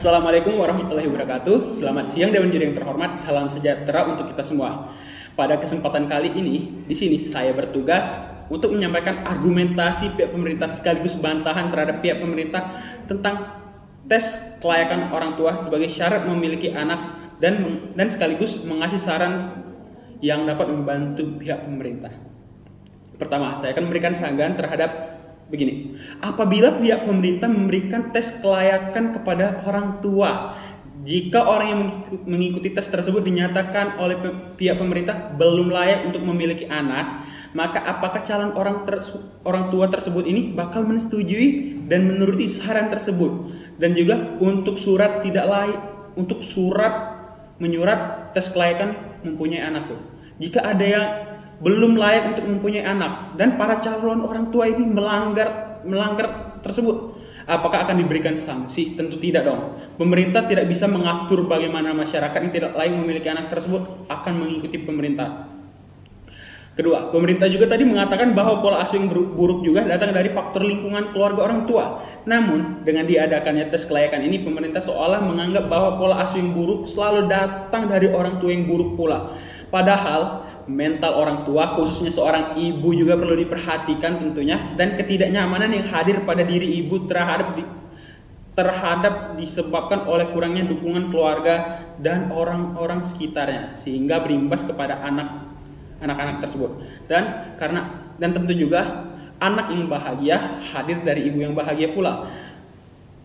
Assalamualaikum warahmatullahi wabarakatuh. Selamat siang Dewan Juri yang terhormat. Salam sejahtera untuk kita semua. Pada kesempatan kali ini, di sini saya bertugas untuk menyampaikan argumentasi pihak pemerintah sekaligus bantahan terhadap pihak pemerintah tentang tes kelayakan orang tua sebagai syarat memiliki anak dan sekaligus mengasih saran yang dapat membantu pihak pemerintah. Pertama, saya akan memberikan sanggahan terhadap begini. Apabila pihak pemerintah memberikan tes kelayakan kepada orang tua, jika orang yang mengikuti tes tersebut dinyatakan oleh pihak pemerintah belum layak untuk memiliki anak, maka apakah calon orang tua tersebut ini bakal menyetujui dan menuruti saran tersebut? Dan juga untuk surat tidak layak, untuk menyurat tes kelayakan mempunyai anak tuh. Jika ada yang belum layak untuk mempunyai anak dan para calon orang tua ini melanggar tersebut, apakah akan diberikan sanksi? Tentu tidak dong. Pemerintah tidak bisa mengatur bagaimana masyarakat yang tidak layak memiliki anak tersebut akan mengikuti pemerintah. Kedua, pemerintah juga tadi mengatakan bahwa pola asuh yang buruk juga datang dari faktor lingkungan keluarga orang tua. Namun, dengan diadakannya tes kelayakan ini, pemerintah seolah menganggap bahwa pola asuh yang buruk selalu datang dari orang tua yang buruk pula. Padahal, mental orang tua, khususnya seorang ibu juga perlu diperhatikan tentunya, dan ketidaknyamanan yang hadir pada diri ibu terhadap disebabkan oleh kurangnya dukungan keluarga dan orang-orang sekitarnya, sehingga berimbas kepada anak-anak tersebut. Dan tentu juga anak yang bahagia hadir dari ibu yang bahagia pula.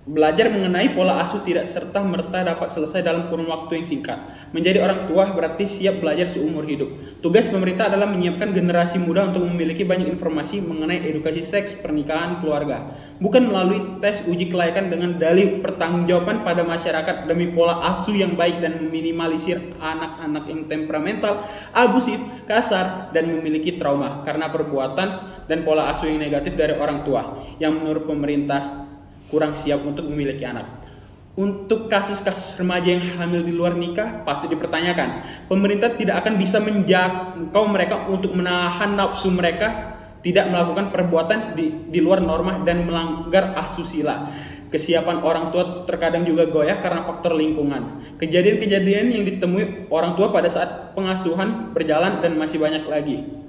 Belajar mengenai pola asuh tidak serta-merta dapat selesai dalam kurun waktu yang singkat. Menjadi orang tua berarti siap belajar seumur hidup. Tugas pemerintah adalah menyiapkan generasi muda untuk memiliki banyak informasi mengenai edukasi seks, pernikahan, keluarga. Bukan melalui tes uji kelayakan dengan dalih pertanggungjawaban pada masyarakat demi pola asuh yang baik dan meminimalisir anak-anak yang temperamental, abusif, kasar, dan memiliki trauma karena perbuatan dan pola asuh yang negatif dari orang tua yang menurut pemerintah kurang siap untuk memiliki anak. Untuk kasus-kasus remaja yang hamil di luar nikah patut dipertanyakan. Pemerintah tidak akan bisa menjangkau mereka untuk menahan nafsu mereka tidak melakukan perbuatan di luar norma dan melanggar asusila. Kesiapan orang tua terkadang juga goyah karena faktor lingkungan. Kejadian-kejadian yang ditemui orang tua pada saat pengasuhan berjalan dan masih banyak lagi.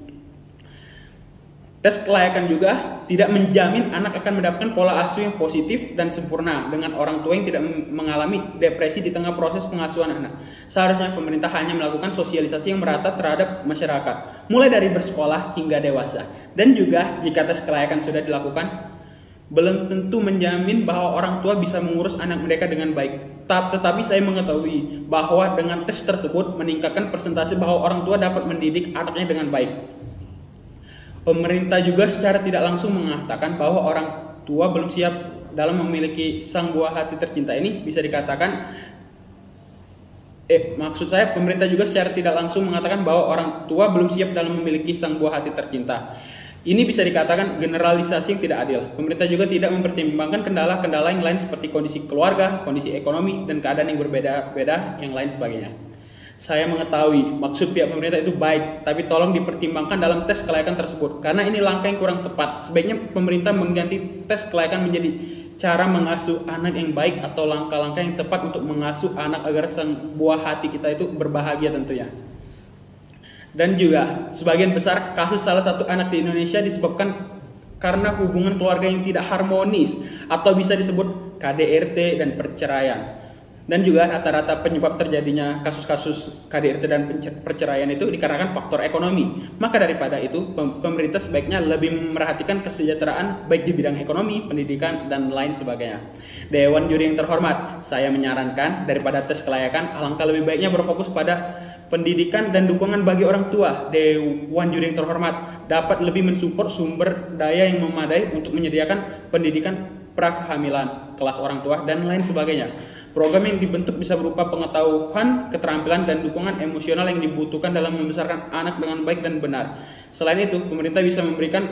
Tes kelayakan juga tidak menjamin anak akan mendapatkan pola asuh yang positif dan sempurna dengan orang tua yang tidak mengalami depresi di tengah proses pengasuhan anak. Seharusnya pemerintah hanya melakukan sosialisasi yang merata terhadap masyarakat, mulai dari bersekolah hingga dewasa. Dan juga jika tes kelayakan sudah dilakukan, belum tentu menjamin bahwa orang tua bisa mengurus anak mereka dengan baik. Tetapi saya mengetahui bahwa dengan tes tersebut meningkatkan persentase bahwa orang tua dapat mendidik anaknya dengan baik. Pemerintah juga secara tidak langsung mengatakan bahwa orang tua belum siap dalam memiliki sang buah hati tercinta ini bisa dikatakan maksud saya pemerintah juga secara tidak langsung mengatakan bahwa orang tua belum siap dalam memiliki sang buah hati tercinta. Ini bisa dikatakan generalisasi yang tidak adil. Pemerintah juga tidak mempertimbangkan kendala-kendala yang lain seperti kondisi keluarga, kondisi ekonomi, dan keadaan yang berbeda-beda yang lain sebagainya. Saya mengetahui maksud pihak pemerintah itu baik, tapi tolong dipertimbangkan dalam tes kelayakan tersebut, karena ini langkah yang kurang tepat. Sebaiknya pemerintah mengganti tes kelayakan menjadi cara mengasuh anak yang baik atau langkah-langkah yang tepat untuk mengasuh anak agar sang buah hati kita itu berbahagia tentunya. Dan juga sebagian besar kasus salah satu anak di Indonesia disebabkan karena hubungan keluarga yang tidak harmonis atau bisa disebut KDRT dan perceraian. Dan juga rata-rata penyebab terjadinya kasus-kasus KDRT dan perceraian itu dikarenakan faktor ekonomi. Maka daripada itu, pemerintah sebaiknya lebih memperhatikan kesejahteraan baik di bidang ekonomi, pendidikan, dan lain sebagainya. Dewan Juri yang terhormat, saya menyarankan daripada tes kelayakan, alangkah lebih baiknya berfokus pada pendidikan dan dukungan bagi orang tua. Dewan Juri yang terhormat dapat lebih mensupport sumber daya yang memadai untuk menyediakan pendidikan prakehamilan, kelas orang tua, dan lain sebagainya. Program yang dibentuk bisa berupa pengetahuan, keterampilan, dan dukungan emosional yang dibutuhkan dalam membesarkan anak dengan baik dan benar. Selain itu, pemerintah bisa memberikan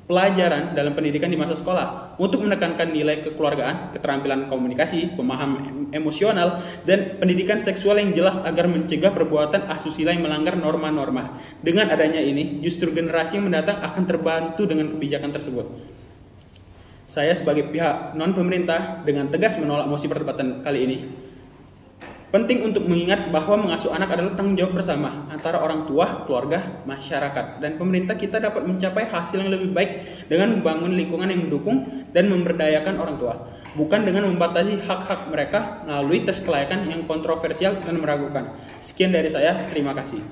pelajaran dalam pendidikan di masa sekolah untuk menekankan nilai kekeluargaan, keterampilan komunikasi, pemahaman emosional, dan pendidikan seksual yang jelas agar mencegah perbuatan asusila yang melanggar norma-norma. Dengan adanya ini, justru generasi yang mendatang akan terbantu dengan kebijakan tersebut. Saya sebagai pihak non-pemerintah dengan tegas menolak mosi perdebatan kali ini. Penting untuk mengingat bahwa mengasuh anak adalah tanggung jawab bersama antara orang tua, keluarga, masyarakat, dan pemerintah. Kita dapat mencapai hasil yang lebih baik dengan membangun lingkungan yang mendukung dan memberdayakan orang tua, bukan dengan membatasi hak-hak mereka melalui tes kelayakan yang kontroversial dan meragukan. Sekian dari saya, terima kasih.